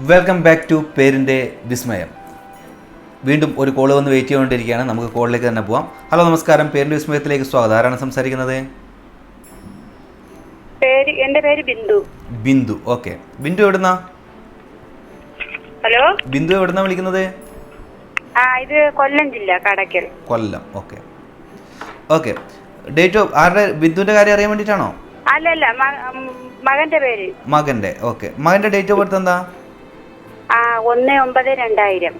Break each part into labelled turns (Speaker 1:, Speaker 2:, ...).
Speaker 1: Welcome back to പേരിൻ്റെ വിസ്മയം. വീണ്ടും ഒരു കോള് വന്ന് വെയിറ്റ് ചെയ്തുകൊണ്ടിരിക്കുകയാണ്. നമുക്ക് കോളിലേക്ക് തന്നെ പോവാം. ഹലോ, നമസ്കാരം. പേരിൻ്റെ വിസ്മയത്തിലേക്ക് സ്വാഗതം. ആരാണ് സംസാരിക്കുന്നത്?
Speaker 2: എന്റെ പേര് ബിന്ദു.
Speaker 1: ബിന്ദു, ഓക്കെ. ബിന്ദു എവിടുന്നാ?
Speaker 2: ഹലോ,
Speaker 1: ബിന്ദു എവിടുന്നാ വിളിക്കുന്നത്?
Speaker 2: ഇത് കൊല്ലം ജില്ല, കടയ്ക്കൽ.
Speaker 1: കൊല്ലം, ഓക്കെ. ഓക്കെ, ഡേറ്റ് ഓഫ് ആരുടെ? ബിന്ദുവിൻ്റെ കാര്യം അറിയാൻ വേണ്ടിയിട്ടാണോ?
Speaker 2: അല്ലല്ല, മകന്റെ പേര്.
Speaker 1: മകൻ്റെ, ഓക്കെ. മകൻ്റെ ഡേറ്റ് ഓഫ് ബർത്ത് എന്താ?
Speaker 2: 19/2000.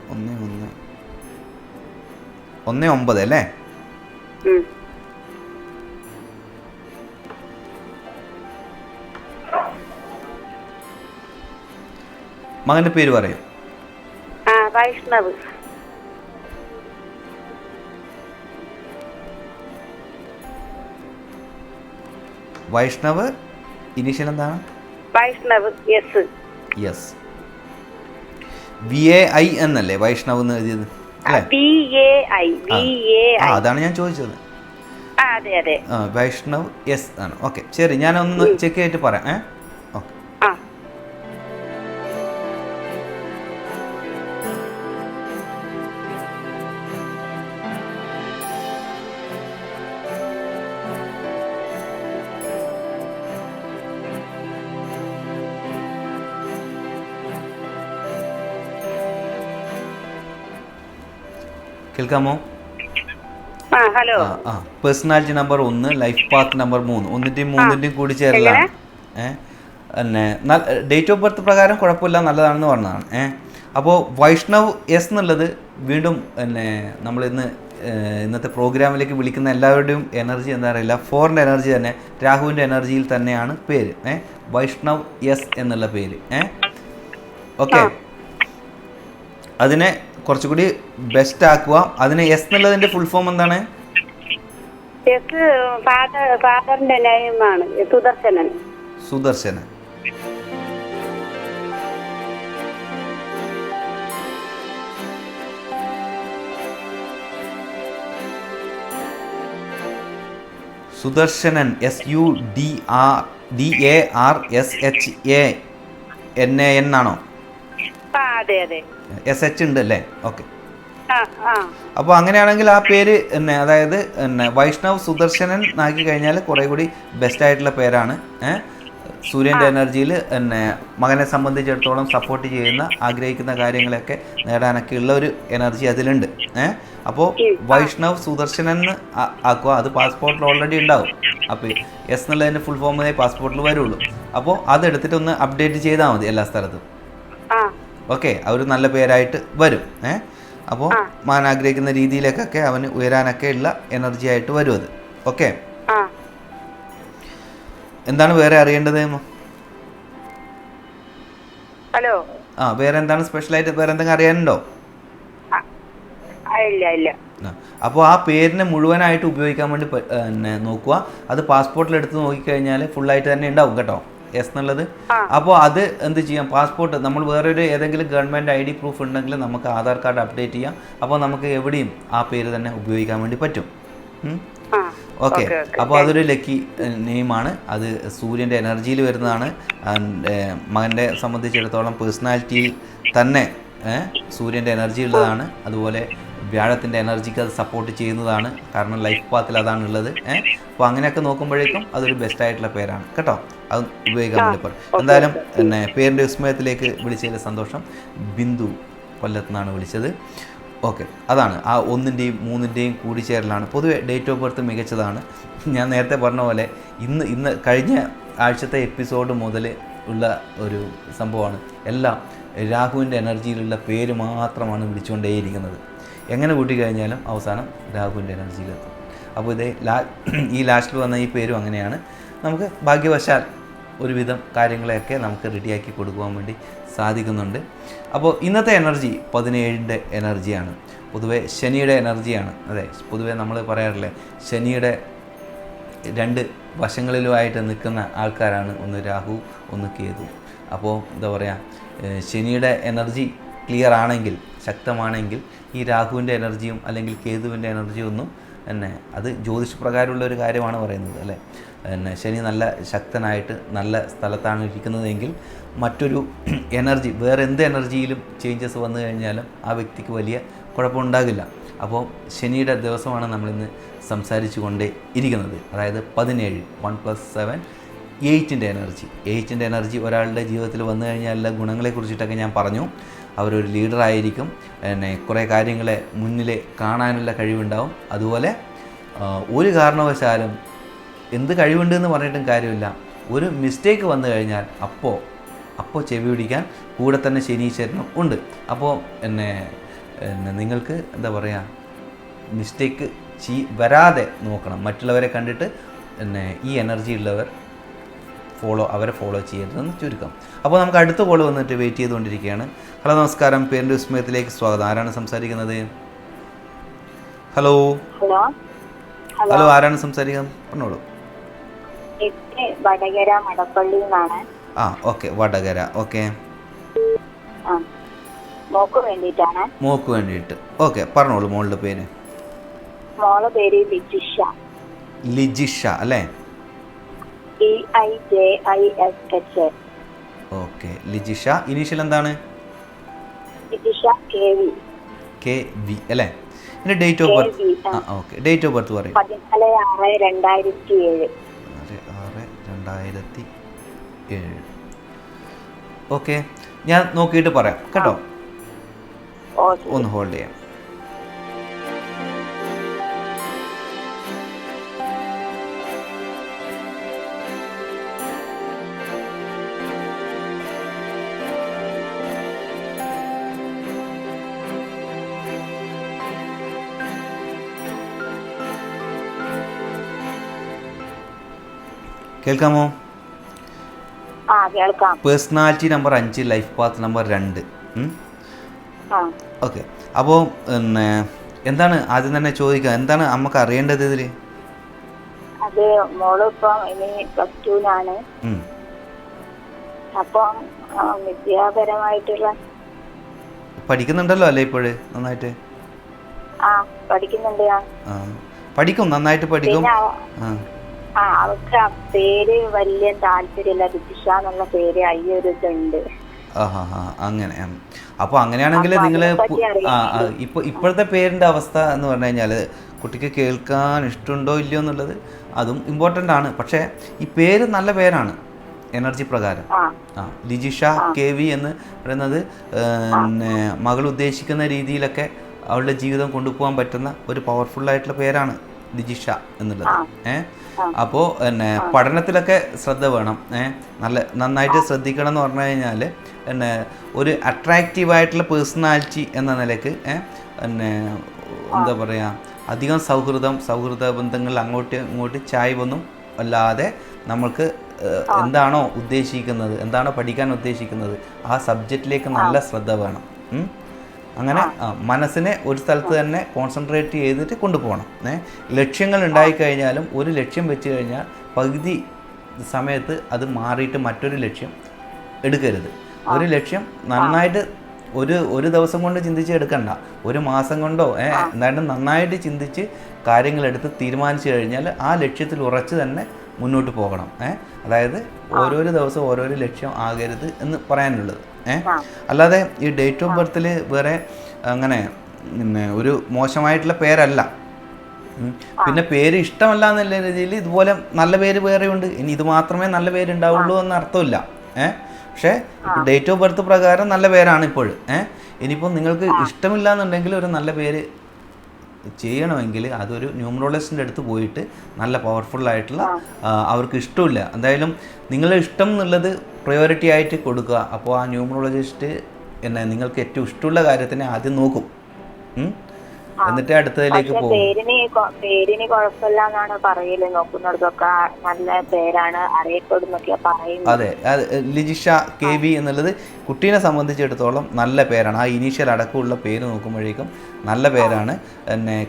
Speaker 1: 19 അല്ലേ? മകന്റെ പേര് പറയും.
Speaker 2: വൈഷ്ണവ്.
Speaker 1: വൈഷ്ണവ്. ഇനീഷ്യൽ എന്താണ്?
Speaker 2: വൈഷ്ണവ്.
Speaker 1: യെസ്. VAI എന്നല്ലേ വൈഷ്ണവ് എന്ന് എഴുതിയത്? അതാണ് ഞാൻ ചോദിച്ചത്.
Speaker 2: അതെ.
Speaker 1: വൈഷ്ണവ് യെസ് ആണ്. ഓക്കെ, ശരി. ഞാനൊന്ന് ചെക്ക് ചെയ്തിട്ട് പറയാം. ഓക്കെ. കേൾക്കാമോ?
Speaker 2: Hello.
Speaker 1: Personality number 1, life path number 3, 1ന്റെയും 3ന്റെയും കൂടി ചേരലാണ്. പിന്നെ ഡേറ്റ് ഓഫ് ബർത്ത് പ്രകാരം കുഴപ്പമില്ല, നല്ലതാണെന്ന് പറഞ്ഞതാണ്. അപ്പോൾ വൈഷ്ണവ് എസ് എന്നുള്ളത് വീണ്ടും ഇന്നത്തെ പ്രോഗ്രാമിലേക്ക് വിളിക്കുന്ന എല്ലാവരുടെയും എനർജി എന്താ അറിയില്ല, ഫോറിൻ്റെ എനർജി തന്നെ, രാഹുവിൻ്റെ എനർജിയിൽ തന്നെയാണ് പേര്. വൈഷ്ണവ് എസ് എന്നുള്ള പേര്. ഓക്കെ, അതിനെ കുറച്ചുകൂടി ബെസ്റ്റ് ആക്കുക. അതിന് എസ് എന്നുള്ളതിന്റെ ഫുൾ ഫോം എന്താണ്?
Speaker 2: ഫാദറിന്റെ നെയിമാണ് സുദർശനൻ.
Speaker 1: സുദർശനൻ. സുദർശനൻ. SUDARSHANAN ആണോ?
Speaker 2: അതെ.
Speaker 1: SH ഉണ്ട് അല്ലേ? ഓക്കെ. അപ്പോൾ അങ്ങനെയാണെങ്കിൽ ആ പേര് അതായത് വൈഷ്ണവ് സുദർശനൻ ആക്കി കഴിഞ്ഞാൽ കുറേ കൂടി ബെസ്റ്റ് ആയിട്ടുള്ള പേരാണ്. സൂര്യൻ്റെ എനർജിയിൽ മകനെ സംബന്ധിച്ചിടത്തോളം സപ്പോർട്ട് ചെയ്യുന്ന, ആഗ്രഹിക്കുന്ന കാര്യങ്ങളൊക്കെ നേടാനൊക്കെ ഉള്ള ഒരു എനർജി അതിലുണ്ട്. അപ്പോൾ വൈഷ്ണവ് സുദർശനൻ ആക്കുക. അത് പാസ്പോർട്ടിൽ ഓൾറെഡി ഉണ്ടാവും. അപ്പോൾ എസ് എന്നുള്ളതിൻ്റെ ഫുൾ ഫോമേ പാസ്പോർട്ടിൽ വരുള്ളൂ. അപ്പോൾ അതെടുത്തിട്ട് ഒന്ന് അപ്ഡേറ്റ് ചെയ്താൽ മതി എല്ലാ സ്ഥലത്തും. ഓക്കെ, ഒരു നല്ല പേരായിട്ട് വരും. അപ്പോൾ മകൻ ആഗ്രഹിക്കുന്ന രീതിയിലേക്കൊക്കെ അവന് ഉയരാനൊക്കെ ഉള്ള എനർജി ആയിട്ട് വരും അത്. ഓക്കെ, എന്താണ് വേറെ അറിയേണ്ടത്?
Speaker 2: ഹലോ.
Speaker 1: വേറെ എന്താണ് സ്പെഷ്യലായിട്ട് വേറെ എന്തെങ്കിലും അറിയാനുണ്ടോ?
Speaker 2: ഇല്ല.
Speaker 1: അപ്പോൾ ആ പേരിനെ മുഴുവനായിട്ട് ഉപയോഗിക്കാൻ വേണ്ടി നോക്കുക. അത് പാസ്പോർട്ടിൽ എടുത്ത് നോക്കിക്കഴിഞ്ഞാൽ ഫുള്ളായിട്ട് തന്നെ ഉണ്ടാവും കേട്ടോ, എസ് എന്നുള്ളത്. അപ്പോൾ അത് എന്ത് ചെയ്യാം, പാസ്പോർട്ട് നമ്മൾ വേറൊരു ഏതെങ്കിലും ഗവൺമെൻറ് ID പ്രൂഫ് ഉണ്ടെങ്കിൽ നമുക്ക് ആധാർ കാർഡ് അപ്ഡേറ്റ് ചെയ്യാം. അപ്പോൾ നമുക്ക് എവിടെയും ആ പേര് തന്നെ ഉപയോഗിക്കാൻ വേണ്ടി പറ്റും. ഓക്കെ, അപ്പോൾ അതൊരു ലക്കി നെയിമാണ്. അത് സൂര്യൻ്റെ എനർജിയിൽ വരുന്നതാണ്. മകൻ്റെ സംബന്ധിച്ചിടത്തോളം പേഴ്സണാലിറ്റിയിൽ തന്നെ സൂര്യൻ്റെ എനർജി ഉള്ളതാണ്. അതുപോലെ വ്യാഴത്തിൻ്റെ എനർജിക്ക് അത് സപ്പോർട്ട് ചെയ്യുന്നതാണ്. കാരണം ലൈഫ് പാത്തിൽ അതാണ് ഉള്ളത്. അപ്പോൾ അങ്ങനെയൊക്കെ നോക്കുമ്പോഴേക്കും അതൊരു ബെസ്റ്റ് ആയിട്ടുള്ള പേരാണ് കേട്ടോ. അത് ഉപയോഗിക്കാൻ വേണ്ടി പറയും. എന്തായാലും പേരിൻ്റെ വിസ്മയത്തിലേക്ക് വിളിച്ചതിൽ സന്തോഷം. ബിന്ദു കൊല്ലത്തുനിന്നാണ് വിളിച്ചത്. ഓക്കെ, അതാണ് ആ 1ന്റെയും 3ന്റെയും കൂടിച്ചേരലാണ്. പൊതുവെ ഡേറ്റ് ഓഫ് ബർത്ത് മികച്ചതാണ്. ഞാൻ നേരത്തെ പറഞ്ഞ പോലെ ഇന്ന് കഴിഞ്ഞ ആഴ്ചത്തെ എപ്പിസോഡ് മുതൽ ഉള്ള ഒരു സംഭവമാണ്. എല്ലാം രാഹുവിൻ്റെ എനർജിയിലുള്ള പേര് മാത്രമാണ് വിളിച്ചുകൊണ്ടേയിരിക്കുന്നത്. എങ്ങനെ കൂട്ടിക്കഴിഞ്ഞാലും അവസാനം രാഹുവിൻ്റെ എനർജിയിലെത്തും. അപ്പോൾ ഈ ലാസ്റ്റിൽ വന്ന ഈ പേരും അങ്ങനെയാണ്. നമുക്ക് ഭാഗ്യവശാൽ ഒരുവിധം കാര്യങ്ങളെയൊക്കെ നമുക്ക് റെഡിയാക്കി കൊടുക്കുവാൻ വേണ്ടി സാധിക്കുന്നുണ്ട്. അപ്പോൾ ഇന്നത്തെ എനർജി 17ന്റെ എനർജിയാണ്. പൊതുവെ ശനിയുടെ എനർജിയാണ്. അതെ, പൊതുവെ നമ്മൾ പറയാറില്ലേ, ശനിയുടെ 2 വശങ്ങളിലുമായിട്ട് നിൽക്കുന്ന ആൾക്കാരാണ്, ഒന്ന് രാഹു, ഒന്ന് കേതു. അപ്പോൾ എന്താ പറയുക, ശനിയുടെ എനർജി ക്ലിയർ ആണെങ്കിൽ, ശക്തമാണെങ്കിൽ, ഈ രാഹുവിൻ്റെ എനർജിയും അല്ലെങ്കിൽ കേതുവിൻ്റെ എനർജിയും ഒന്നും പിന്നെ അത് ജ്യോതിഷപ്രകാരമുള്ള ഒരു കാര്യമാണ് പറയുന്നത് അല്ലേ. പിന്നെ ശനി നല്ല ശക്തനായിട്ട് നല്ല സ്ഥലത്താണ് ഇരിക്കുന്നതെങ്കിൽ മറ്റൊരു എനർജി വേറെ എന്ത് എനർജിയിലും ചേഞ്ചസ് വന്നു കഴിഞ്ഞാലും ആ വ്യക്തിക്ക് വലിയ കുഴപ്പമുണ്ടാകില്ല. അപ്പോൾ ശനിയുടെ ദിവസമാണ് നമ്മളിന്ന് സംസാരിച്ചു കൊണ്ടേ ഇരിക്കുന്നത്. അതായത് 17 1+7 8ൻ്റെ എനർജി ഒരാളുടെ ജീവിതത്തിൽ വന്നു കഴിഞ്ഞാലുള്ള ഗുണങ്ങളെക്കുറിച്ചിട്ടൊക്കെ ഞാൻ പറഞ്ഞു. അവരൊരു ലീഡറായിരിക്കും, പിന്നെ കുറേ കാര്യങ്ങളെ മുന്നിൽ കാണാനുള്ള കഴിവുണ്ടാവും. അതുപോലെ ഒരു കാരണവശാലും എന്ത് കഴിവുണ്ടെന്ന് പറഞ്ഞിട്ടും കാര്യമില്ല, ഒരു മിസ്റ്റേക്ക് വന്നു കഴിഞ്ഞാൽ അപ്പോൾ ചെവി പിടിക്കാൻ കൂടെ തന്നെ ശനീശ്വരനും ഉണ്ട്. അപ്പോൾ പിന്നെ നിങ്ങൾക്ക് എന്താ പറയുക, മിസ്റ്റേക്ക് വരാതെ നോക്കണം. മറ്റുള്ളവരെ കണ്ടിട്ട് പിന്നെ ഈ എനർജി ഉള്ളവർ അവരെ ഫോളോ ചെയ്യരുതെന്ന് ചുരുക്കം. അപ്പോൾ നമുക്ക് അടുത്ത കോൾ വന്നിട്ട് വെയിറ്റ് ചെയ്തുകൊണ്ടിരിക്കുകയാണ്. ഹലോ, നമസ്കാരം. പേരിൻ്റെ വിസ്മയത്തിലേക്ക് സ്വാഗതം. ആരാണ് സംസാരിക്കുന്നത്? ഹലോ ഹലോ, ആരാണ് സംസാരിക്കുന്നത്? പറഞ്ഞോളൂ.
Speaker 2: വടകര മടപ്പള്ളി എന്നാണ്.
Speaker 1: ആ, ഓക്കെ, വടകര. ഓക്കെ,
Speaker 2: മോക്ക് വേണ്ടിയിട്ടാണ്.
Speaker 1: മോക്ക് വേണ്ടിയിട്ട്. ഓക്കെ, പറഞ്ഞോളൂ. മോളുടെ പേര്?
Speaker 2: മോളുടെ പേര് ലിജിഷ.
Speaker 1: ലിജിഷ അല്ലേ?
Speaker 2: EIJISH.
Speaker 1: ഓക്കെ, ലിജിഷ. ഇനീഷ്യൽ എന്താണ്?
Speaker 2: ലിജിഷ KV
Speaker 1: അല്ലേ? പിന്നെ date of birth? Okay, date of birth പറയും.
Speaker 2: 14/6/2007.
Speaker 1: 14/6/2007. ഓക്കെ, ഞാൻ നോക്കിയിട്ട് പറയാം കേട്ടോ. ഒന്ന് ഹോൾഡ് ചെയ്യാം. കേൾക്കാമോ?
Speaker 2: കേൾക്കാം.
Speaker 1: Personality number 5, life path number 2. Okay, അപ്പോൾ പിന്നെ എന്താണ് ആദ്യം തന്നെ ചോദിക്കുക, എന്താണ് നമുക്ക് അറിയേണ്ടത് ഇതിൽ?
Speaker 2: അത് മോളിപ്പം ഇനി +2-ലാണ്. അപ്പം വിദ്യാപരമായിട്ടുള്ള
Speaker 1: പഠിക്കുന്നുണ്ടല്ലോ അല്ലേ ഇപ്പോഴ്? നന്നായിട്ട്
Speaker 2: പഠിക്കുന്നുണ്ട്.
Speaker 1: പഠിക്കും, നന്നായിട്ട് പഠിക്കും.
Speaker 2: അവർക്ക് ആ പേര് വലിയ താല്പര്യമില്ല. ലിജിഷ എന്നുള്ള പേര് അയ്യൊരിതുണ്ട്.
Speaker 1: അങ്ങനെ. അപ്പോൾ അങ്ങനെയാണെങ്കിൽ നിങ്ങൾ ഇപ്പോഴത്തെ പേരിൻ്റെ അവസ്ഥ എന്ന് പറഞ്ഞു കഴിഞ്ഞാൽ കുട്ടിക്ക് കേൾക്കാൻ ഇഷ്ടമുണ്ടോ ഇല്ലയോ എന്നുള്ളത് അതും ഇമ്പോർട്ടൻ്റ് ആണ്. പക്ഷേ ഈ പേര് നല്ല പേരാണ് എനർജി പ്രകാരം. ലിജിഷ KV എന്ന് പറയുന്നത് പിന്നെ മകൾ ഉദ്ദേശിക്കുന്ന രീതിയിലൊക്കെ അവളുടെ ജീവിതം കൊണ്ടുപോകാൻ പറ്റുന്ന ഒരു പവർഫുള്ളായിട്ടുള്ള പേരാണ് ലിജിഷ എന്നുള്ളത്. അപ്പോൾ പിന്നെ പഠനത്തിലൊക്കെ ശ്രദ്ധ വേണം. നന്നായിട്ട് ശ്രദ്ധിക്കണം എന്ന് പറഞ്ഞു കഴിഞ്ഞാൽ പിന്നെ ഒരു അട്രാക്റ്റീവായിട്ടുള്ള പേഴ്സണാലിറ്റി എന്ന നിലയ്ക്ക് പിന്നെ എന്താ പറയുക, അധികം സൗഹൃദ ബന്ധങ്ങൾ അങ്ങോട്ട് ഇങ്ങോട്ട് ചായ്വൊന്നും അല്ലാതെ നമ്മൾക്ക് എന്താണോ ഉദ്ദേശിക്കുന്നത്, എന്താണോ പഠിക്കാൻ ഉദ്ദേശിക്കുന്നത് ആ സബ്ജക്റ്റിലേക്ക് നല്ല ശ്രദ്ധ വേണം. അങ്ങനെ മനസ്സിനെ ഒരു സ്ഥലത്ത് തന്നെ കോൺസെൻട്രേറ്റ് ചെയ്തിട്ട് കൊണ്ടുപോകണം. ലക്ഷ്യങ്ങൾ ഉണ്ടായിക്കഴിഞ്ഞാലും ഒരു ലക്ഷ്യം വെച്ച് കഴിഞ്ഞാൽ പകുതി സമയത്ത് അത് മാറിയിട്ട് മറ്റൊരു ലക്ഷ്യം എടുക്കരുത്. ഒരു ലക്ഷ്യം നന്നായിട്ട് ഒരു ദിവസം കൊണ്ട് ചിന്തിച്ച് എടുക്കണ്ട, ഒരു മാസം കൊണ്ടോ എന്തായാലും നന്നായിട്ട് ചിന്തിച്ച് കാര്യങ്ങളെടുത്ത് തീരുമാനിച്ചു കഴിഞ്ഞാൽ ആ ലക്ഷ്യത്തിൽ ഉറച്ച് തന്നെ മുന്നോട്ട് പോകണം. അതായത് ഓരോരോ ദിവസം ഓരോരോ ലക്ഷ്യം ആകരുത് എന്ന് പറയാനുള്ളത്. അല്ലാതെ ഈ ഡേറ്റ് ഓഫ് ബർത്തിൽ വേറെ അങ്ങനെ പിന്നെ ഒരു മോശമായിട്ടുള്ള പേരല്ല. പിന്നെ പേര് ഇഷ്ടമല്ല എന്നുള്ള രീതിയിൽ ഇതുപോലെ നല്ല പേര് വേറെയുണ്ട്. ഇനി ഇത് മാത്രമേ നല്ല പേരുണ്ടാവുള്ളൂ എന്ന് അർത്ഥമില്ല. പക്ഷേ ഡേറ്റ് ഓഫ് ബർത്ത് പ്രകാരം നല്ല പേരാണ് ഇപ്പോൾ. ഇനിയിപ്പോൾ നിങ്ങൾക്ക് ഇഷ്ടമില്ല എന്നുണ്ടെങ്കിൽ ഒരു നല്ല പേര് ചെയ്യണമെങ്കിൽ അതൊരു ന്യൂമറോളജിസ്റ്റിൻ്റെ അടുത്ത് പോയിട്ട് നല്ല പവർഫുള്ളായിട്ടുള്ള അവർക്ക് ഇഷ്ടമില്ല, എന്തായാലും നിങ്ങളുടെ ഇഷ്ടം എന്നുള്ളത് പ്രയോറിറ്റി ആയിട്ട് കൊടുക്കുക. അപ്പോൾ ആ ന്യൂമറോളജിസ്റ്റ് നിങ്ങൾക്ക് ഏറ്റവും ഇഷ്ടമുള്ള കാര്യത്തിനെ ആദ്യം നോക്കും, എന്നിട്ട് അടുത്തതിലേക്ക് പോകും.
Speaker 2: പേരിന് കുഴപ്പമില്ല എന്നാണ് പറയല്. നോക്കുന്നിടത്തൊക്കെ നല്ല പേരാണ് അറിയപ്പെടുന്നൊക്കെ പറയുന്നത്.
Speaker 1: അതെ, ലിജിഷ KV എന്നുള്ളത് കുട്ടീനെ സംബന്ധിച്ചിടത്തോളം നല്ല പേരാണ്. ആ ഇനീഷ്യൽ അടക്കമുള്ള പേര് നോക്കുമ്പോഴേക്കും നല്ല പേരാണ്.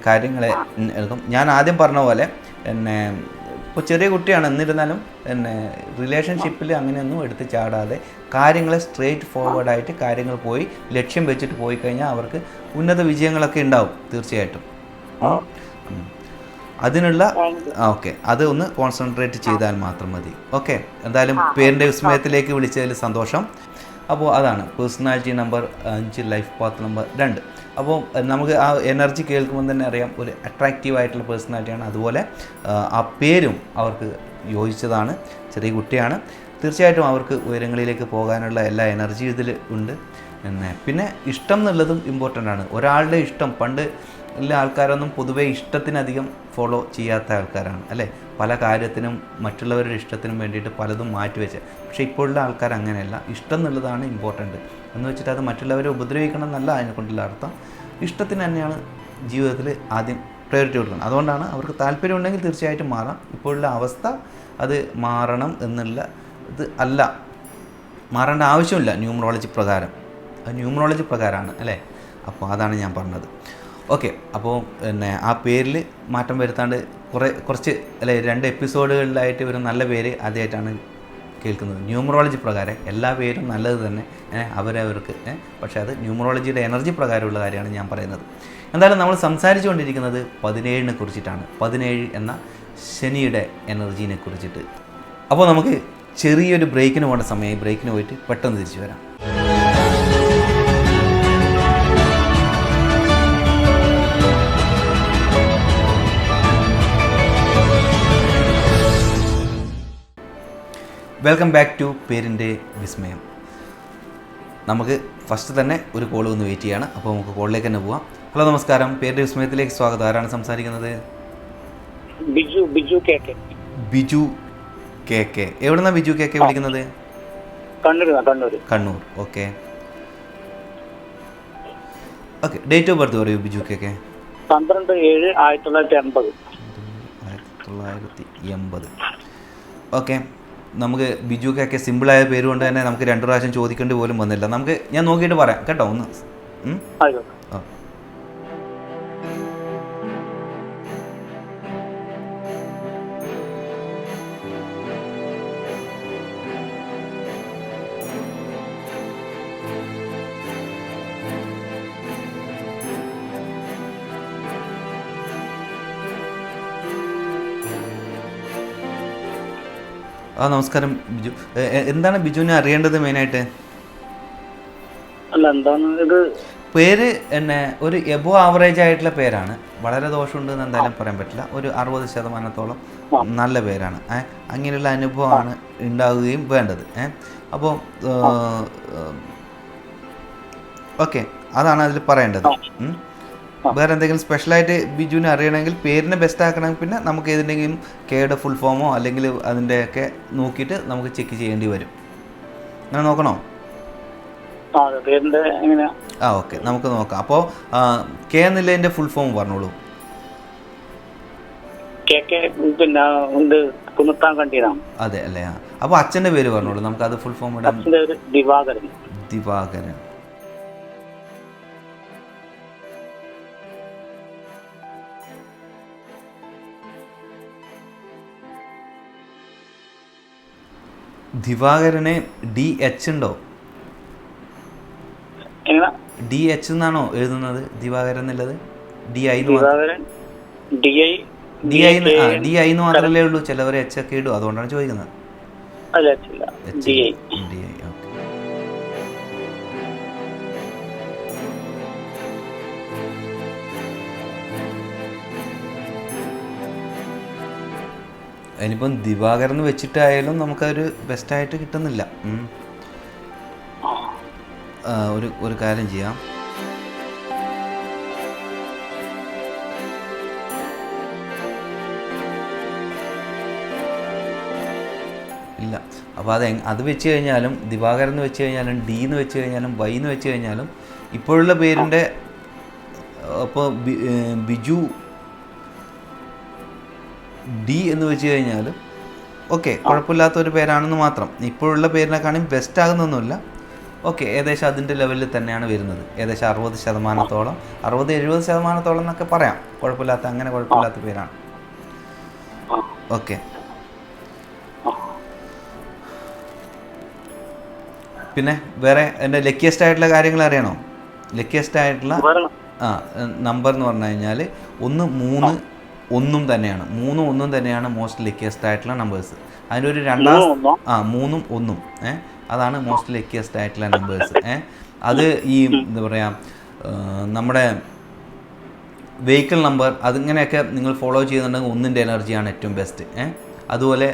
Speaker 1: കാര്യങ്ങളെ എടുക്കും. ഞാൻ ആദ്യം പറഞ്ഞ പോലെ ഇപ്പോൾ ചെറിയ കുട്ടിയാണ്, എന്നിരുന്നാലും റിലേഷൻഷിപ്പിൽ അങ്ങനെയൊന്നും എടുത്ത് ചാടാതെ കാര്യങ്ങളെ സ്ട്രെയിറ്റ് ഫോർവേഡായിട്ട് കാര്യങ്ങൾ പോയി ലക്ഷ്യം വെച്ചിട്ട് പോയി കഴിഞ്ഞാൽ അവർക്ക് ഉന്നത വിജയങ്ങളൊക്കെ ഉണ്ടാവും തീർച്ചയായിട്ടും. അതിനുള്ള ഓക്കെ, അത് ഒന്ന് കോൺസെൻട്രേറ്റ് ചെയ്താൽ മാത്രം മതി. ഓക്കെ, എന്തായാലും പേരിൻ്റെ വിസ്മയത്തിലേക്ക് വിളിച്ചതിൽ സന്തോഷം. അപ്പോൾ അതാണ് personality number 5, life path number 2. അപ്പോൾ നമുക്ക് ആ എനർജി കേൾക്കുമ്പോൾ തന്നെ അറിയാം ഒരു അട്രാക്റ്റീവ് ആയിട്ടുള്ള പേഴ്സണാലിറ്റിയാണ്. അതുപോലെ ആ പേരും അവർക്ക് യോജിച്ചതാണ്. ചെറിയ കുട്ടിയാണ്, തീർച്ചയായിട്ടും അവർക്ക് ഉയരങ്ങളിലേക്ക് പോകാനുള്ള എല്ലാ എനർജിയും ഇതിൽ ഉണ്ട്. പിന്നെ ഇഷ്ടം എന്നുള്ളതും ഇമ്പോർട്ടൻ്റ് ആണ്. ഒരാളുടെ ഇഷ്ടം, പണ്ട് ഉള്ള ആൾക്കാരൊന്നും പൊതുവേ ഇഷ്ടത്തിനധികം ഫോളോ ചെയ്യാത്ത ആൾക്കാരാണ് അല്ലേ, പല കാര്യത്തിനും മറ്റുള്ളവരുടെ ഇഷ്ടത്തിനും വേണ്ടിയിട്ട് പലതും മാറ്റിവെച്ച്. പക്ഷേ ഇപ്പോഴുള്ള ആൾക്കാർ അങ്ങനെയല്ല, ഇഷ്ടം എന്നുള്ളതാണ് ഇമ്പോർട്ടൻ്റ് എന്ന് വെച്ചിട്ട് അത് മറ്റുള്ളവരെ ഉപദ്രവിക്കണം എന്നല്ല അതിനെക്കൊണ്ടുള്ള അർത്ഥം. ഇഷ്ടത്തിന് തന്നെയാണ് ജീവിതത്തിൽ ആദ്യം പ്രയോറിറ്റി കൊടുക്കണം. അതുകൊണ്ടാണ് അവർക്ക് താല്പര്യം ഉണ്ടെങ്കിൽ തീർച്ചയായിട്ടും മാറാം. ഇപ്പോഴുള്ള അവസ്ഥ അത് മാറണം എന്നുള്ള ഇത് അല്ല, മാറേണ്ട ആവശ്യമില്ല ന്യൂമറോളജി പ്രകാരം. അത് ന്യൂമറോളജി പ്രകാരമാണ് അല്ലേ. അപ്പോൾ അതാണ് ഞാൻ പറഞ്ഞത്. ഓക്കെ, അപ്പോൾ പിന്നെ ആ പേരിൽ മാറ്റം വരുത്താണ്ട് കുറച്ച് അല്ലെ 2 എപ്പിസോഡുകളിലായിട്ട് ഒരു നല്ല പേര് ആദ്യമായിട്ടാണ് കേൾക്കുന്നത്. ന്യൂമറോളജി പ്രകാരം എല്ലാ പേരും നല്ലത് തന്നെ അവരവർക്ക്, പക്ഷേ അത് ന്യൂമറോളജിയുടെ എനർജി പ്രകാരമുള്ള കാര്യമാണ് ഞാൻ പറയുന്നത്. എന്തായാലും നമ്മൾ സംസാരിച്ചു കൊണ്ടിരിക്കുന്നത് 17 കുറിച്ചിട്ടാണ്, 17 എന്ന ശനിയുടെ എനർജീനെ കുറിച്ചിട്ട്. അപ്പോൾ നമുക്ക് ചെറിയൊരു ബ്രേക്കിന് പോകേണ്ട സമയമായി. ബ്രേക്കിന് പോയിട്ട് പെട്ടെന്ന് തിരിച്ചു വരാം. വെൽക്കം ബാക്ക് ടു പേരിൻ്റെ വിസ്മയം. നമുക്ക് ഫസ്റ്റ് തന്നെ ഒരു കോൾ ഒന്ന് വെയിറ്റ് ചെയ്യാണ്. അപ്പോൾ നമുക്ക് കോളിലേക്ക് തന്നെ പോവാം. ഹലോ, നമസ്കാരം. പേരിൻ്റെ വിസ്മയത്തിലേക്ക് സ്വാഗതം. ആരാണ് സംസാരിക്കുന്നത്?
Speaker 3: Biju K K.
Speaker 1: എവിടുന്നാണ് ബിജു കെ കെ വിളിക്കുന്നത്? Kannur. Okay. Date of birth പറയൂ ബിജു കെ കെ. 12/7/1980. ഓക്കെ, നമുക്ക് ബിജു കെ കെ സിമ്പിളായ പേര് കൊണ്ട് തന്നെ നമുക്ക് 2 പ്രാവശ്യം ചോദിക്കേണ്ടി പോലും വന്നില്ല. ഞാൻ നോക്കിയിട്ട് പറയാം കേട്ടോ ഒന്ന്. നമസ്കാരം ബിജു. എന്താണ് ബിജുവിനെ അറിയേണ്ടത് മെയിനായിട്ട്? പേര് ഒരു എബോ ആവറേജ് ആയിട്ടുള്ള പേരാണ്. വളരെ ദോഷമുണ്ടെന്ന് എന്തായാലും പറയാൻ പറ്റില്ല. ഒരു 60% നല്ല പേരാണ്. അങ്ങനെയുള്ള അനുഭവമാണ് ഉണ്ടാവുകയും വേണ്ടത്. അപ്പോൾ ഓക്കെ, അതാണ് അതിൽ പറയേണ്ടത്. വേറെ എന്തെങ്കിലും സ്പെഷ്യലായിട്ട് ബിജുവിനെ അറിയണമെങ്കിൽ പേരിനെ ബെസ്റ്റ് ആക്കണമെങ്കിൽ പിന്നെ നമുക്ക് ഏതിൻ്റെങ്കിലും കെയുടെ ഫുൾ ഫോമോ അല്ലെങ്കിൽ അതിൻ്റെയൊക്കെ നോക്കിയിട്ട് നമുക്ക് ചെക്ക് ചെയ്യേണ്ടി വരും. അങ്ങനെ നോക്കണോ? ഓക്കെ, നമുക്ക് നോക്കാം. അപ്പോൾ കെ എന്നുള്ളതിൻ്റെ ഫുൾ ഫോം പറഞ്ഞോളൂ. അതെ അല്ലേ. അപ്പോൾ അച്ഛൻ്റെ പേര് പറഞ്ഞോളൂ, നമുക്ക് അത് ഫുൾ ഫോം ഇടാം. ദിവാകരൻ. ദിവാകരന് DH ഉണ്ടോ? DH എന്നാണോ എഴുതുന്നത് ദിവാകരൻ എന്നുള്ളത്? DI എന്ന് മാത്രമല്ലേ ഉള്ളൂ. ചിലവർ H ഒക്കെ ഇടും, അതുകൊണ്ടാണ് ചോദിക്കുന്നത്. അതിനിപ്പം ദിവാകരൻ വെച്ചിട്ടായാലും നമുക്കൊരു ബെസ്റ്റായിട്ട് കിട്ടുന്നില്ല. ഒരു കാര്യം ചെയ്യാം. ഇല്ല, അപ്പോൾ അത് വെച്ച് കഴിഞ്ഞാലും ദിവാകരൻ എന്ന് വെച്ച് കഴിഞ്ഞാലും D എന്ന് വെച്ച് കഴിഞ്ഞാലും Y എന്ന് വെച്ച് കഴിഞ്ഞാലും ഇപ്പോഴുള്ള പേരിൻ്റെ ഇപ്പോൾ ബിജു D എന്ന് വെച്ച് കഴിഞ്ഞാലും ഓക്കെ, കുഴപ്പമില്ലാത്തൊരു പേരാണെന്ന് മാത്രം. ഇപ്പോഴുള്ള പേരിനെക്കാളും ബെസ്റ്റ് ആകുന്നൊന്നുമില്ല. ഓക്കെ, ഏകദേശം അതിൻ്റെ ലെവലിൽ തന്നെയാണ് വരുന്നത്. ഏകദേശം 60%, 60-70% എന്നൊക്കെ പറയാം. കുഴപ്പമില്ലാത്ത പേരാണ്. ഓക്കെ, പിന്നെ വേറെ എൻ്റെ ലക്കിയസ്റ്റ് ആയിട്ടുള്ള കാര്യങ്ങൾ അറിയണോ? ലക്കിയസ്റ്റ് ആയിട്ടുള്ള നമ്പർ എന്ന് പറഞ്ഞു കഴിഞ്ഞാൽ 1, 3, ഒന്നും തന്നെയാണ്. 3 1 തന്നെയാണ് മോസ്റ്റ് ലക്കിയസ്റ്റ് ആയിട്ടുള്ള നമ്പേഴ്സ്. അതിനൊരു 3 1 അതാണ് മോസ്റ്റ് ലക്കിയസ്റ്റ് ആയിട്ടുള്ള നമ്പേഴ്സ്. അത് ഈ എന്താ പറയുക, നമ്മുടെ വെഹിക്കിൾ നമ്പർ അതിങ്ങനെയൊക്കെ നിങ്ങൾ ഫോളോ ചെയ്യുന്നുണ്ടെങ്കിൽ 1ൻ്റെ എനർജിയാണ് ഏറ്റവും ബെസ്റ്റ്. അതുപോലെ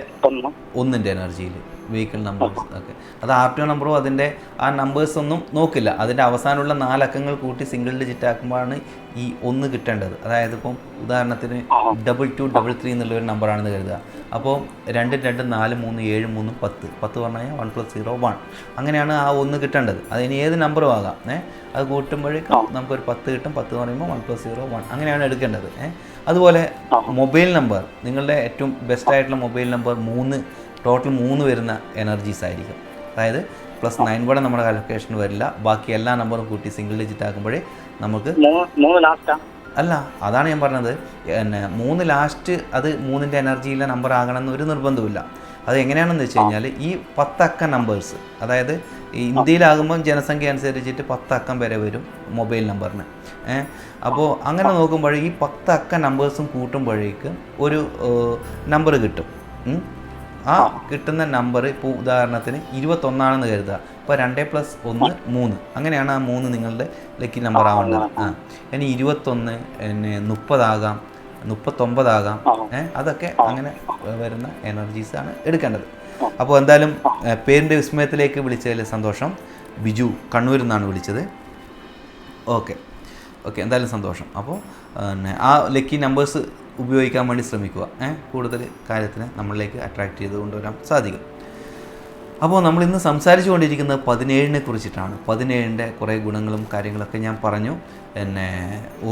Speaker 1: 1ൻ്റെ എനർജിയിൽ വെഹിക്കിൾ നമ്പേഴ്സ് ഒക്കെ, അത് RTO നമ്പറും അതിൻ്റെ ആ നമ്പേഴ്സ് ഒന്നും നോക്കില്ല. അതിൻ്റെ അവസാനമുള്ള 4 അക്കങ്ങൾ കൂട്ടി സിംഗിൾ ഡിജിറ്റ് ആക്കുമ്പോഴാണ് ഈ 1 കിട്ടേണ്ടത്. അതായത് ഇപ്പം ഉദാഹരണത്തിന് 2233 എന്നുള്ളൊരു നമ്പറാണെന്ന് കരുതുക. അപ്പോൾ 2 2 4 3 7 3 10 10 പറഞ്ഞു കഴിഞ്ഞാൽ 1 + 0 1. അങ്ങനെയാണ് ആ 1 കിട്ടേണ്ടത്. അതിന് ഏത് നമ്പറും ആകാം. അത് കൂട്ടുമ്പോഴേക്കും നമുക്കൊരു 10 കിട്ടും. 10 എന്ന് പറയുമ്പോൾ 1 + 0 1 അങ്ങനെയാണ് എടുക്കേണ്ടത്. അതുപോലെ മൊബൈൽ നമ്പർ, നിങ്ങളുടെ ഏറ്റവും ബെസ്റ്റായിട്ടുള്ള മൊബൈൽ നമ്പർ 3 ടോട്ടൽ 3 വരുന്ന എനർജീസ് ആയിരിക്കും. അതായത് +9 കൂടെ നമ്മുടെ കാൽക്കുലേഷൻ വരില്ല. ബാക്കി എല്ലാ നമ്പറും കൂട്ടി സിംഗിൾ ഡിജിറ്റ് ആക്കുമ്പോഴേ നമുക്ക് അല്ല, അതാണ് ഞാൻ പറഞ്ഞത്. 3 ലാസ്റ്റ് അത് 3ൻ്റെ എനർജിയിലെ നമ്പർ ആകണമെന്ന് ഒരു നിർബന്ധമില്ല. അത് എങ്ങനെയാണെന്ന് വെച്ച് കഴിഞ്ഞാൽ ഈ 10 അക്ക നമ്പേഴ്സ്, അതായത് ഇന്ത്യയിലാകുമ്പം ജനസംഖ്യ അനുസരിച്ചിട്ട് 10 അക്കം വരെ വരും മൊബൈൽ നമ്പറിന്. അപ്പോൾ അങ്ങനെ നോക്കുമ്പോൾ ഈ 10 അക്ക നമ്പേഴ്സും കൂട്ടുമ്പോഴേക്ക് ഒരു നമ്പർ കിട്ടും. ആ കിട്ടുന്ന നമ്പർ ഇപ്പോൾ ഉദാഹരണത്തിന് 21 കരുതുക. ഇപ്പോൾ 2 + 1 3, അങ്ങനെയാണ് ആ 3 നിങ്ങളുടെ ലക്കി നമ്പർ ആവേണ്ടത്. ഇനി 21 30 ആകാം, 39 ആകാം. അതൊക്കെ അങ്ങനെ വരുന്ന എനർജീസാണ് എടുക്കേണ്ടത്. അപ്പോൾ എന്തായാലും പേരിൻ്റെ വിസ്മയത്തിലേക്ക് വിളിച്ചതിൽ സന്തോഷം. ബിജു കണ്ണൂരിൽ നിന്നാണ് വിളിച്ചത്. ഓക്കെ, എന്തായാലും സന്തോഷം. അപ്പോൾ ആ ലക്കി നമ്പേഴ്സ് ഉപയോഗിക്കാൻ വേണ്ടി ശ്രമിക്കുക. കൂടുതൽ കാര്യത്തിന് നമ്മളിലേക്ക് അട്രാക്റ്റ് ചെയ്ത് കൊണ്ടുവരാൻ സാധിക്കും. അപ്പോൾ നമ്മളിന്ന് സംസാരിച്ചു കൊണ്ടിരിക്കുന്നത് 17നെ കുറിച്ചിട്ടാണ്. 17ൻ്റെ കുറേ ഗുണങ്ങളും കാര്യങ്ങളൊക്കെ ഞാൻ പറഞ്ഞു.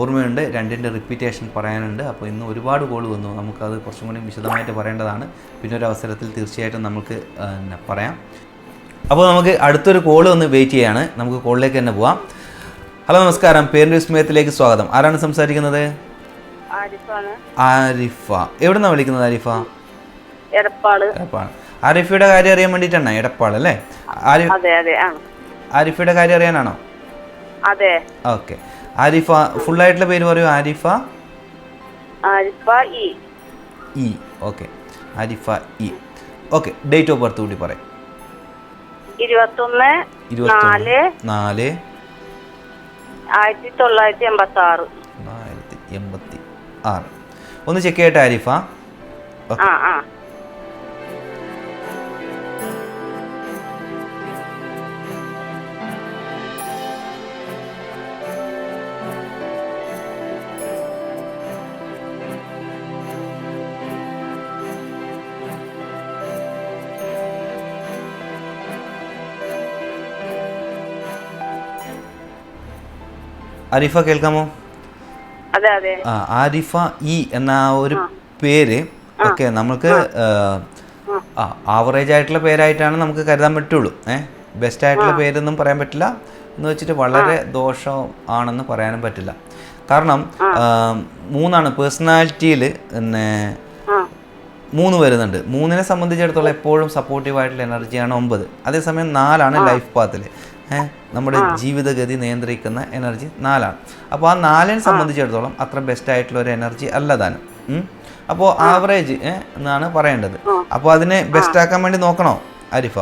Speaker 1: ഓർമ്മയുണ്ട്, 2ൻ്റെ റിപ്പീറ്റേഷൻ പറയാനുണ്ട്. അപ്പോൾ ഇന്ന് ഒരുപാട് കോൾ വന്നു, നമുക്കത് കുറച്ചും കൂടി വിശദമായിട്ട് പറയേണ്ടതാണ്. പിന്നെ ഒരു അവസരത്തിൽ തീർച്ചയായിട്ടും നമുക്ക് പറയാം. അപ്പോൾ നമുക്ക് അടുത്തൊരു കോൾ ഒന്ന് വെയിറ്റ് ചെയ്യാണ്. നമുക്ക് കോളിലേക്ക് തന്നെ പോവാം. ഹലോ, നമസ്കാരം. പേരിൻ്റെ വിസ്മയത്തിലേക്ക് സ്വാഗതം. ആരാണ് സംസാരിക്കുന്നത്? ആരിഫ. എവിടെ നിന്നാണ് വിളിക്കുന്നത് ആരിഫ? എടപ്പാള്. ആരിഫയുടെ കാര്യം അറിയാൻ വേണ്ടിയിട്ടാണ്? എടപ്പാള് അല്ലേ? ആരിഫയുടെ കാര്യം അറിയാനാണോ?
Speaker 2: അതെ.
Speaker 1: ഓക്കെ. ആരിഫ ഫുള്ളായിട്ടുള്ള പേര് പറയൂ. Arifa E. Okay, Arifa E. Okay, date of birth കൂടി പറയാം. 21/4/1986. 1986. ഒന്ന് ചെക്ക് ചെയ്യട്ടെ ആരിഫ. ആരിഫ കേൾക്കാമോ? ആരിഫ ഇ എന്ന ഒരു പേര് ഒക്കെ നമുക്ക് ആവറേജ് ആയിട്ടുള്ള പേരായിട്ടാണ് നമുക്ക് കരുതാൻ പറ്റുള്ളൂ. ബെസ്റ്റ് ആയിട്ടുള്ള പേരൊന്നും പറയാൻ പറ്റില്ല എന്ന് വെച്ചിട്ട് വളരെ ദോഷം ആണെന്ന് പറയാനും പറ്റില്ല. കാരണം 3 പേഴ്സണാലിറ്റിയിൽ 3 വരുന്നുണ്ട്. 3നെ സംബന്ധിച്ചിടത്തോളം എപ്പോഴും സപ്പോർട്ടീവായിട്ടുള്ള എനർജിയാണ് 9. അതേസമയം 4 ലൈഫ് പാത്തിൽ നമ്മുടെ ജീവിതഗതി നിയന്ത്രിക്കുന്ന എനർജി 4. അപ്പോൾ ആ 4നെ സംബന്ധിച്ചിടത്തോളം അത്ര ബെസ്റ്റ് ആയിട്ടുള്ള ഒരു എനർജി അല്ല താനും. അപ്പോൾ ആവറേജ് എന്നാണ് പറയേണ്ടത്. അപ്പോൾ അതിനെ ബെസ്റ്റ് ആക്കാൻ വേണ്ടി നോക്കണോ ആരിഫ?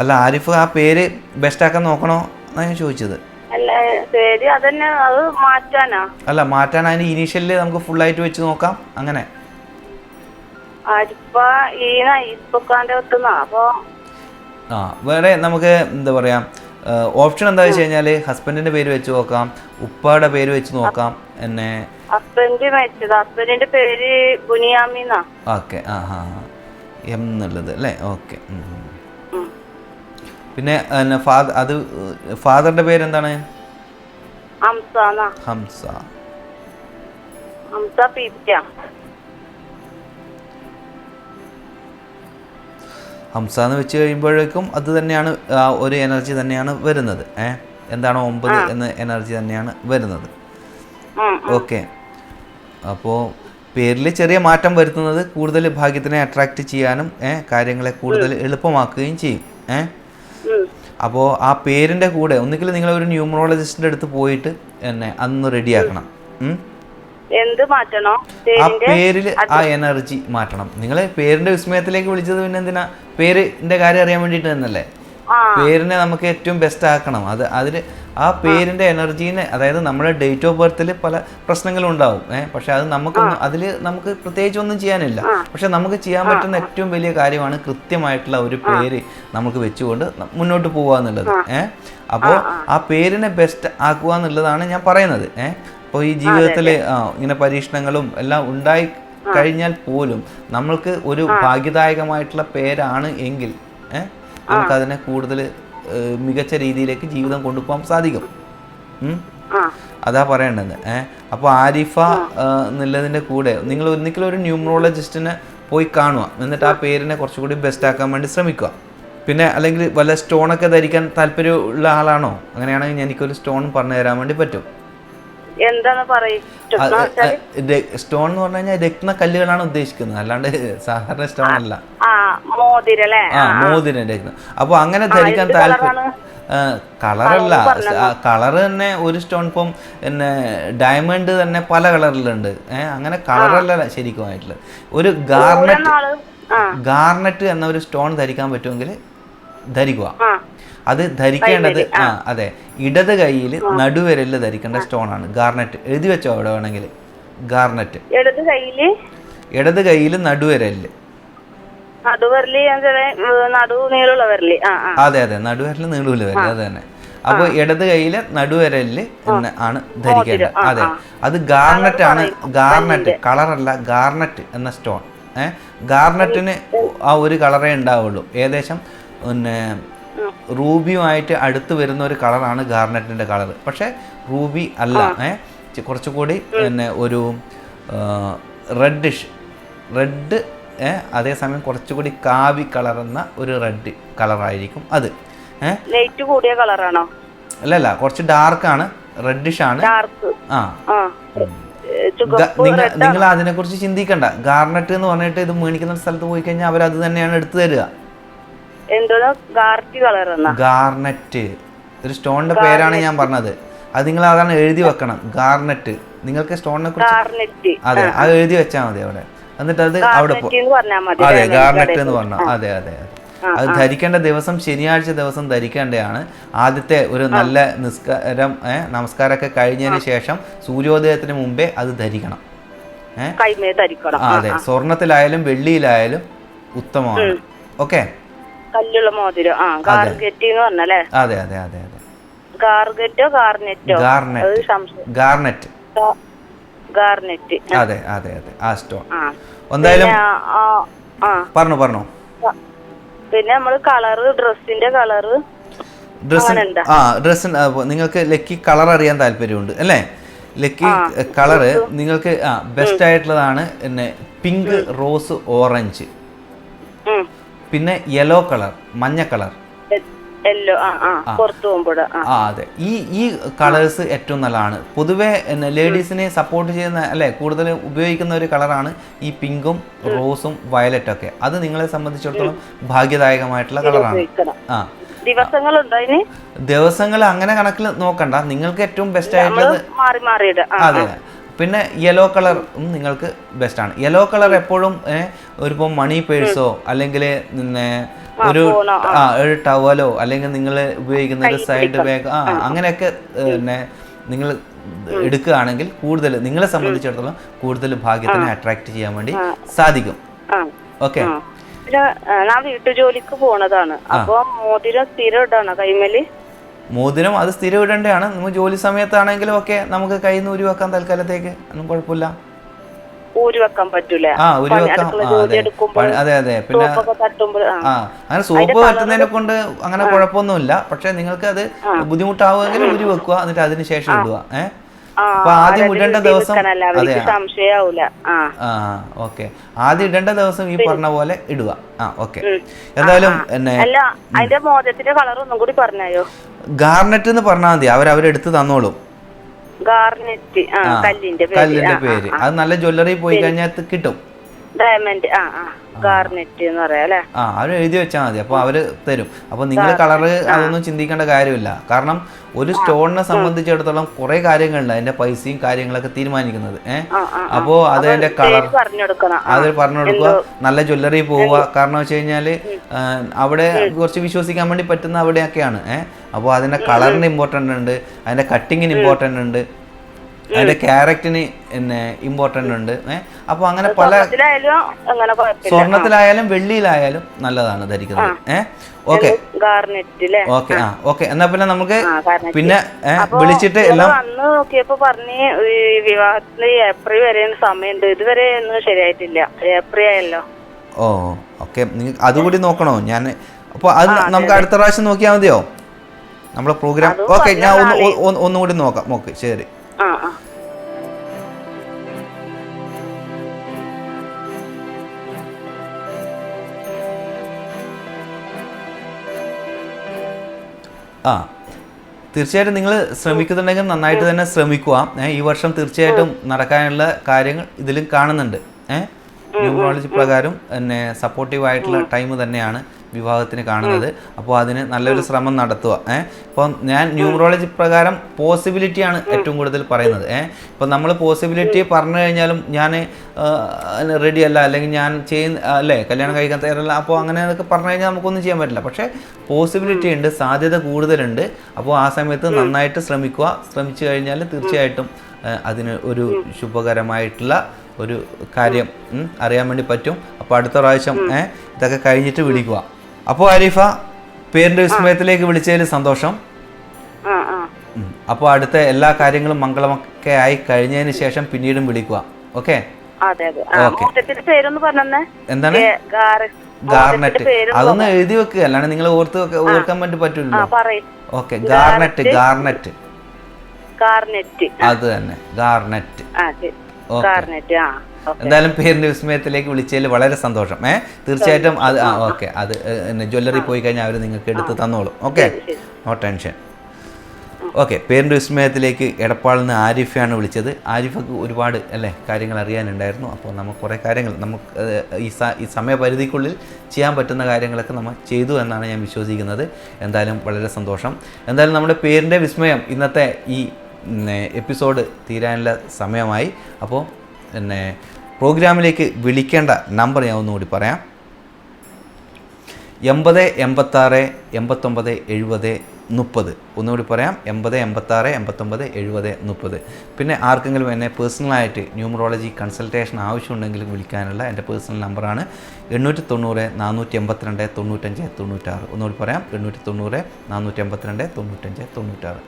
Speaker 1: അല്ല, ആരിഫ ആ പേര് ബെസ്റ്റ് ആക്കാൻ നോക്കണോ എന്നാണ് ഞാൻ ചോദിച്ചത്. അല്ല, മാറ്റാൻ അതിന് ഇനീഷ്യലിൽ നമുക്ക് ഫുള്ളായിട്ട് വെച്ച് നോക്കാം. അങ്ങനെ വേറെ നമുക്ക് എന്താ പറയാ, ഓപ്ഷൻ എന്താ വെച്ച് കഴിഞ്ഞാൽ ഹസ്ബൻഡിന്റെ പേര് വെച്ച് നോക്കാം, ഉപ്പയുടെ പേര് വെച്ച് നോക്കാം.
Speaker 2: ഹസ്ബൻഡിന്റെ പേര് ബുനിയാമിന.
Speaker 1: ഓക്കെ, എം എന്നുള്ളത് അല്ലേ? ഓക്കെ. പിന്നെ അത് ഫാദറിന്റെ പേര് എന്താണ്? ഹംസ. ഹംസ എന്ന് വെച്ച് കഴിയുമ്പോഴേക്കും അത് തന്നെയാണ് ഒരു എനർജി തന്നെയാണ് വരുന്നത്. എന്താണോ 9 എന്ന എനർജി തന്നെയാണ് വരുന്നത്. ഓക്കെ. അപ്പോൾ പേരിൽ ചെറിയ മാറ്റം വരുത്തുന്നത് കൂടുതൽ ഭാഗ്യത്തിനെ അട്രാക്റ്റ് ചെയ്യാനും കാര്യങ്ങളെ കൂടുതൽ എളുപ്പമാക്കുകയും ചെയ്യും. അപ്പോൾ ആ പേരിൻ്റെ കൂടെ ഒന്നുകിൽ നിങ്ങളൊരു ന്യൂമറോളജിസ്റ്റിൻ്റെ അടുത്ത് പോയിട്ട് അന്ന് റെഡിയാക്കണം.
Speaker 2: എന്ത് മാറ്റണോ?
Speaker 1: ആ പേരിൽ ആ എനർജി മാറ്റണം. നിങ്ങൾ പേരിന്റെ വിസ്മയത്തിലേക്ക് വിളിച്ചത് പിന്നെ എന്തിനാ? പേരിന്റെ കാര്യം അറിയാൻ വേണ്ടിയിട്ട് തന്നെയല്ലേ. പേരിനെ നമുക്ക് ഏറ്റവും ബെസ്റ്റ് ആക്കണം. അതിൽ ആ പേരിന്റെ എനർജീനെ, അതായത് നമ്മുടെ ഡേറ്റ് ഓഫ് ബർത്തിൽ പല പ്രശ്നങ്ങളും ഉണ്ടാവും. പക്ഷെ അത് നമുക്ക് പ്രത്യേകിച്ച് ഒന്നും ചെയ്യാനില്ല. പക്ഷെ നമുക്ക് ചെയ്യാൻ പറ്റുന്ന ഏറ്റവും വലിയ കാര്യമാണ് കൃത്യമായിട്ടുള്ള ഒരു പേര് നമുക്ക് വെച്ചുകൊണ്ട് മുന്നോട്ട് പോകുക എന്നുള്ളത്. അപ്പോൾ ആ പേരിനെ ബെസ്റ്റ് ആക്കുക എന്നുള്ളതാണ് ഞാൻ പറയുന്നത്. അപ്പോൾ ഈ ജീവിതത്തിൽ ഇങ്ങനെ പരീക്ഷണങ്ങളും എല്ലാം ഉണ്ടായി കഴിഞ്ഞാൽ പോലും നമ്മൾക്ക് ഒരു ഭാഗ്യദായകമായിട്ടുള്ള പേരാണ് എങ്കിൽ നമുക്കതിനെ കൂടുതൽ മികച്ച രീതിയിലേക്ക് ജീവിതം കൊണ്ടുപോകാൻ സാധിക്കും. അതാ പറയേണ്ടത്. അപ്പോൾ ആരിഫ എന്നുള്ളതിൻ്റെ കൂടെ നിങ്ങൾ ഒരിക്കലും ഒരു ന്യൂമറോളജിസ്റ്റിനെ പോയി കാണുക. എന്നിട്ട് ആ പേരിനെ കുറച്ചുകൂടി ബെസ്റ്റ് ആക്കാൻ വേണ്ടി ശ്രമിക്കുക. പിന്നെ അല്ലെങ്കിൽ വല്ല സ്റ്റോണൊക്കെ ധരിക്കാൻ താല്പര്യമുള്ള ആളാണോ? അങ്ങനെയാണെങ്കിൽ എനിക്കൊരു സ്റ്റോൺ പറഞ്ഞു തരാൻ വേണ്ടി പറ്റും.
Speaker 2: എന്താണ്
Speaker 1: സ്റ്റോൺ എന്ന് പറഞ്ഞു കഴിഞ്ഞാൽ രത്ന കല്ലുകളാണ് ഉദ്ദേശിക്കുന്നത്, അല്ലാണ്ട് സാധാരണ സ്റ്റോൺ അല്ല. മോതിരം രത്നം. അപ്പൊ അങ്ങനെ ധരിക്കാൻ താല്പര്യം. കളറല്ല, കളറ് തന്നെ ഒരു സ്റ്റോൺ. ഇപ്പം പിന്നെ ഡയമണ്ട് തന്നെ പല കളറിലുണ്ട്. അങ്ങനെ കളറല്ല ശരിക്കുമായിട്ടുള്ള ഒരു ഗാർനെറ്റ് എന്ന ഒരു സ്റ്റോൺ ധരിക്കാൻ പറ്റുമെങ്കിൽ ധരിക്കുക. അത് ധരിക്കേണ്ടത് അതെ, ഇടത് കൈയിൽ നടുവിരലിൽ ധരിക്കേണ്ട സ്റ്റോൺ ആണ് ഗാർനെറ്റ്. എഴുതി വെച്ചോ അവിടെ വേണമെങ്കിൽ. ഗാർനെറ്റ് ഇടത് കൈയിൽ നടുവിരലിൽ. അതെ അതെ, നടുവിരൽ നീളൂല വരല്, അത് തന്നെ. അപ്പൊ ഇടത് കൈയില് നടുവിരലില് ആണ് ധരിക്കേണ്ടത്. അതെ, അത് ഗാർനെറ്റ് ആണ്. ഗാർനെറ്റ് കളറല്ല, ഗാർനെറ്റ് എന്ന സ്റ്റോൺ. ഗാർനെറ്റിന് ആ ഒരു കളറേ ഉണ്ടാവുള്ളൂ. ഏകദേശം പിന്നെ റൂബിയുമായിട്ട് അടുത്ത് വരുന്ന ഒരു കളറാണ് ഗാർനെറ്റിൻ്റെ കളർ. പക്ഷേ റൂബി അല്ല. കുറച്ചുകൂടി പിന്നെ ഒരു റെഡ്, അതേസമയം കുറച്ചുകൂടി കാവി കളറുന്ന ഒരു റെഡ് കളറായിരിക്കും അത്.
Speaker 2: ലൈറ്റ് കൂടിയ കളറാണോ?
Speaker 1: അല്ലല്ല, കുറച്ച് ഡാർക്കാണ്, റെഡിഷ് ആണ്. നിങ്ങൾ അതിനെക്കുറിച്ച് ചിന്തിക്കണ്ട. ഗാർനെറ്റ് എന്ന് പറഞ്ഞിട്ട് ഇത് മേടിക്കുന്ന സ്ഥലത്ത് പോയി കഴിഞ്ഞാൽ അവരത് തന്നെയാണ് എടുത്തു തരിക. ഗാർനെറ്റ് ഒരു സ്റ്റോണിന്റെ പേരാണ് ഞാൻ പറഞ്ഞത്. അത് നിങ്ങൾ അതാണ് എഴുതി വെക്കണം. ഗാർനെറ്റ്. നിങ്ങൾക്ക് സ്റ്റോണിനെ കുറിച്ച് അതെ, അത് എഴുതി വെച്ചാൽ മതി അവിടെ. എന്നിട്ട് അത് അവിടെ അതെ, ഗാർനെറ്റ് എന്ന് പറഞ്ഞാൽ അതെ അതെ അതെ. അത് ധരിക്കേണ്ട ദിവസം ശനിയാഴ്ച ദിവസം ധരിക്കേണ്ടതാണ്. ആദ്യത്തെ ഒരു നല്ല നമസ്കാരമൊക്കെ കഴിഞ്ഞതിന് ശേഷം സൂര്യോദയത്തിന് മുമ്പേ അത് ധരിക്കണം. അതെ, സ്വർണത്തിലായാലും വെള്ളിയിലായാലും ഉത്തമമാണ്. ഓക്കെ,
Speaker 2: കല്ലുള്ള മോതിരം. ഗാർഗറ്റ് എന്ന് പറഞ്ഞല്ലേ?
Speaker 1: അതെ അതെ അതെ അതെ.
Speaker 2: ഗാർഗറ്റോ ഗാർനെറ്റോ?
Speaker 1: ഗാർനെറ്റ്. അതെ അതെ അതെ, ആ സ്റ്റോൺ. എന്തായാലും പറഞ്ഞു.
Speaker 2: പിന്നെ നമ്മള് കളറ്, ഡ്രസ്സിന്റെ കളറ്,
Speaker 1: ഡ്രസ്സിന് നിങ്ങൾക്ക് ലക്കി കളർ അറിയാൻ താല്പര്യമുണ്ട് അല്ലേ? ലക്കി കളറ് നിങ്ങൾക്ക് ബെസ്റ്റ് ആയിട്ടുള്ളതാണ് പിന്നെ പിങ്ക്, റോസ്, ഓറഞ്ച്, പിന്നെ യെല്ലോ കളർ, മഞ്ഞ കളർ. അതെ, ഈ കളേഴ്സ് ഏറ്റവും നല്ലതാണ്. പൊതുവെ ലേഡീസിനെ സപ്പോർട്ട് ചെയ്യുന്ന അല്ലെ കൂടുതൽ ഉപയോഗിക്കുന്ന ഒരു കളറാണ് ഈ പിങ്കും റോസും വയലറ്റും ഒക്കെ. അത് നിങ്ങളെ സംബന്ധിച്ചിടത്തോളം ഭാഗ്യദായകമായിട്ടുള്ള കളറാണ്. ദിവസങ്ങൾ അങ്ങനെ കണക്കിൽ നോക്കണ്ട, നിങ്ങൾക്ക് ഏറ്റവും ബെസ്റ്റ് ആയിട്ടുള്ളത്. അതെ, പിന്നെ യെല്ലോ കളർ നിങ്ങൾക്ക് ബെസ്റ്റാണ്. യെല്ലോ കളർ എപ്പോഴും ഒരിപ്പം മണി പേഴ്സോ അല്ലെങ്കിൽ ഒരു ടവലോ അല്ലെങ്കിൽ നിങ്ങൾ ഉപയോഗിക്കുന്ന ഒരു സൈഡ് ബാഗ് അങ്ങനെയൊക്കെ നിങ്ങൾ എടുക്കുകയാണെങ്കിൽ കൂടുതൽ നിങ്ങളെ സംബന്ധിച്ചിടത്തോളം കൂടുതൽ ഭാഗ്യത്തിനെ അട്രാക്ട് ചെയ്യാൻ വേണ്ടി സാധിക്കും. ഓക്കെ,
Speaker 2: ഞാൻ വീട്ടുജോലിക്ക് പോണതാണ്. അപ്പൊ മോതിരം സ്ഥിരം ഇടാണ് കൈമേല്?
Speaker 1: മോതിരം അത് സ്ഥിരം ഇടേണ്ടതാണ്. നമ്മൾ ജോലി സമയത്താണെങ്കിലും ഒക്കെ നമുക്ക് കയ്യിൽ നിന്ന് ഊരി വെക്കാൻ തൽക്കാലത്തേക്ക് ഒന്നും കുഴപ്പമില്ല.
Speaker 2: ഊരിവെക്കാൻ പറ്റൂല.
Speaker 1: അതെ അതെ. പിന്നെ അങ്ങനെ സോപ്പ് പറ്റുന്നതിനെ കൊണ്ട് അങ്ങനെ കുഴപ്പമൊന്നുമില്ല. പക്ഷെ നിങ്ങൾക്ക് അത് ബുദ്ധിമുട്ടാവുമെങ്കിൽ ഊരി വെക്കുക, എന്നിട്ട് അതിന് ശേഷം ഇടുക. അപ്പൊ ആദ്യം ഇടേണ്ട ദിവസം ഓക്കെ, ആദ്യം ഇടേണ്ട ദിവസം ഈ പറഞ്ഞ പോലെ ഇടുക. ഓക്കെ, എന്തായാലും ഗാർനെറ്റ് എന്ന് പറഞ്ഞാൽ മതി, അവരെടുത്ത് തന്നോളും. കല്ലിന്റെ പേര്. അത് നല്ല ജ്വല്ലറി പോയി കഴിഞ്ഞാൽ കിട്ടും.
Speaker 2: ഡയമണ്ട് ഗാർനെറ്റ് എന്ന് പറയാം അല്ലേ?
Speaker 1: അവർ എഴുതി വെച്ചാൽ മതി, അപ്പോൾ അവർ തരും. അപ്പോൾ നിങ്ങൾ കളറ് അതൊന്നും ചിന്തിക്കേണ്ട കാര്യമില്ല. കാരണം ഒരു സ്റ്റോണിനെ സംബന്ധിച്ചിടത്തോളം കുറേ കാര്യങ്ങളുണ്ട് അതിന്റെ പൈസയും കാര്യങ്ങളൊക്കെ തീരുമാനിക്കുന്നത്. അപ്പോൾ അത് അതിന്റെ കളർ അത് പറഞ്ഞു കൊടുക്കുക, നല്ല ജ്വല്ലറി പോവുക. കാരണം വെച്ച് കഴിഞ്ഞാല് അവിടെ കുറച്ച് വിശ്വസിക്കാൻ വേണ്ടി പറ്റുന്ന അവിടെയൊക്കെയാണ്. അപ്പോൾ അതിന്റെ കളറിന് ഇമ്പോർട്ടൻ്റ് ഉണ്ട്, അതിന്റെ കട്ടിങ്ങിന് ഇമ്പോർട്ടൻ്റ് ഉണ്ട്, അതിന്റെ ക്യാരക്ടറിന് പിന്നെ ഇമ്പോർട്ടൻ്റ് ഉണ്ട്. അപ്പോൾ അങ്ങനെ പല സ്വർണത്തിലായാലും വെള്ളിയിലായാലും നല്ലതാണ് ധരിക്കുന്നത്. Okay okay okay. എന്നാ പിന്നെ നമുക്ക് പിന്നെ വിളിച്ചിട്ട് എല്ലാം
Speaker 2: അന്ന് നോക്കിയപ്പോ പറഞ്ഞ് വിവാഹത്തിന് ഏപ്രിൽ വരെ സമയമുണ്ട്, ഇതുവരെ ഒന്നും ശരിയായിട്ടില്ല. ഏപ്രിൽ ആയല്ലോ.
Speaker 1: ഓ ഓക്കെ, നിങ്ങൾക്ക് അതുകൂടി നോക്കണോ? ഞാൻ അപ്പോൾ അത് നമുക്ക് അടുത്ത പ്രാവശ്യം നോക്കിയാൽ മതിയോ നമ്മളെ പ്രോഗ്രാം? ഓക്കെ, ഞാൻ ഒന്നുകൂടി നോക്കാം. ഓക്കെ, ശരി. തീർച്ചയായിട്ടും നിങ്ങൾ ശ്രമിക്കുന്നുണ്ടെങ്കിൽ നന്നായിട്ട് തന്നെ ശ്രമിക്കുക. ഈ വർഷം തീർച്ചയായിട്ടും നടക്കാനുള്ള കാര്യങ്ങൾ ഇതിലും കാണുന്നുണ്ട്. ന്യൂമറോളജി പ്രകാരം പിന്നെ സപ്പോർട്ടീവ് ആയിട്ടുള്ള ടൈം തന്നെയാണ് വിവാഹത്തിന് കാണുന്നത്. അപ്പോൾ അതിന് നല്ലൊരു ശ്രമം നടത്തുക. ഇപ്പോൾ ഞാൻ ന്യൂമറോളജി പ്രകാരം പോസിബിലിറ്റിയാണ് ഏറ്റവും കൂടുതൽ പറയുന്നത്. ഇപ്പോൾ നമ്മൾ പോസിബിലിറ്റി പറഞ്ഞു കഴിഞ്ഞാലും ഞാൻ റെഡി അല്ല, അല്ലെങ്കിൽ ഞാൻ അല്ലേ കല്യാണം കഴിക്കാൻ തയ്യാറല്ല, അപ്പോൾ അങ്ങനെ അതൊക്കെ പറഞ്ഞു കഴിഞ്ഞാൽ നമുക്കൊന്നും ചെയ്യാൻ പറ്റില്ല. പക്ഷേ പോസിബിലിറ്റി ഉണ്ട്, സാധ്യത കൂടുതലുണ്ട്. അപ്പോൾ ആ സമയത്ത് നന്നായിട്ട് ശ്രമിക്കുക. ശ്രമിച്ചു കഴിഞ്ഞാൽ തീർച്ചയായിട്ടും അതിന് ഒരു ശുഭകരമായിട്ടുള്ള ഒരു കാര്യം അറിയാൻ വേണ്ടി പറ്റും. അപ്പോൾ അടുത്ത പ്രാവശ്യം ഇതൊക്കെ കഴിഞ്ഞിട്ട് വിളിക്കുക. അപ്പോൾ ആരിഫ, പേരിൻ്റെ വിസ്മയത്തിലേക്ക് വിളിച്ചതിൽ സന്തോഷം. അപ്പോൾ അടുത്ത എല്ലാ കാര്യങ്ങളും മംഗളമൊക്കെ ആയി കഴിഞ്ഞതിന് ശേഷം പിന്നീടും വിളിക്കുക. ഓക്കെ എന്താണ് ഗാർനെറ്റ്? അതൊന്ന് എഴുതി വെക്കുക, അല്ലാണ്ട് നിങ്ങൾ ഓർക്കാൻ വേണ്ടി പറ്റില്ലല്ലോ. ഓക്കെ, ഗാർനെറ്റ് ഗാർനെറ്റ് അത് തന്നെ, ഗാർനെറ്റ്. എന്തായാലും പേരിന്റെ വിസ്മയത്തിലേക്ക് വിളിച്ചതിൽ വളരെ സന്തോഷം. തീർച്ചയായിട്ടും അത് ഓക്കെ, അത് ജ്വല്ലറി പോയി കഴിഞ്ഞാൽ അവർ നിങ്ങൾക്ക് എടുത്ത് തന്നോളും. Okay, no tension. ഓക്കെ, പേരിൻ്റെ വിസ്മയത്തിലേക്ക് എടപ്പാളിൽ നിന്ന് ആരിഫയാണ് വിളിച്ചത്. ആരിഫക്ക് ഒരുപാട് കാര്യങ്ങൾ അറിയാനുണ്ടായിരുന്നു. അപ്പോൾ നമുക്ക് കുറേ കാര്യങ്ങൾ നമുക്ക് ഈ സമയപരിധിക്കുള്ളിൽ ചെയ്യാൻ പറ്റുന്ന കാര്യങ്ങളൊക്കെ നമ്മൾ ചെയ്തു എന്നാണ് ഞാൻ വിശ്വസിക്കുന്നത്. എന്തായാലും വളരെ സന്തോഷം. എന്തായാലും നമ്മുടെ പേരിൻ്റെ വിസ്മയം ഇന്നത്തെ ഈ എപ്പിസോഡ് തീരാനുള്ള സമയമായി. അപ്പോൾ പ്രോഗ്രാമിലേക്ക് വിളിക്കേണ്ട നമ്പർ ഞാൻ ഒന്നുകൂടി പറയാം. 80 86 89 70 30. ഒന്നുകൂടി പറയാം, 80 86 89 70 30. പിന്നെ ആർക്കെങ്കിലും എന്നെ പേഴ്സണലായിട്ട് ന്യൂമറോളജി കൺസൾട്ടേഷൻ ആവശ്യമുണ്ടെങ്കിൽ വിളിക്കാനുള്ള എൻ്റെ പേഴ്സണൽ നമ്പറാണ് 890 482 95 96. ഒന്നുകൂടി പറയാം, 890 482 95 96.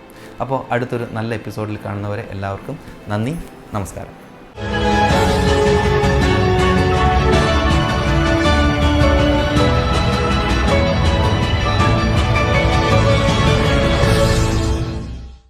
Speaker 1: അപ്പോൾ അടുത്തൊരു നല്ല എപ്പിസോഡിൽ കാണുന്നവരെ എല്ലാവർക്കും നന്ദി, നമസ്കാരം.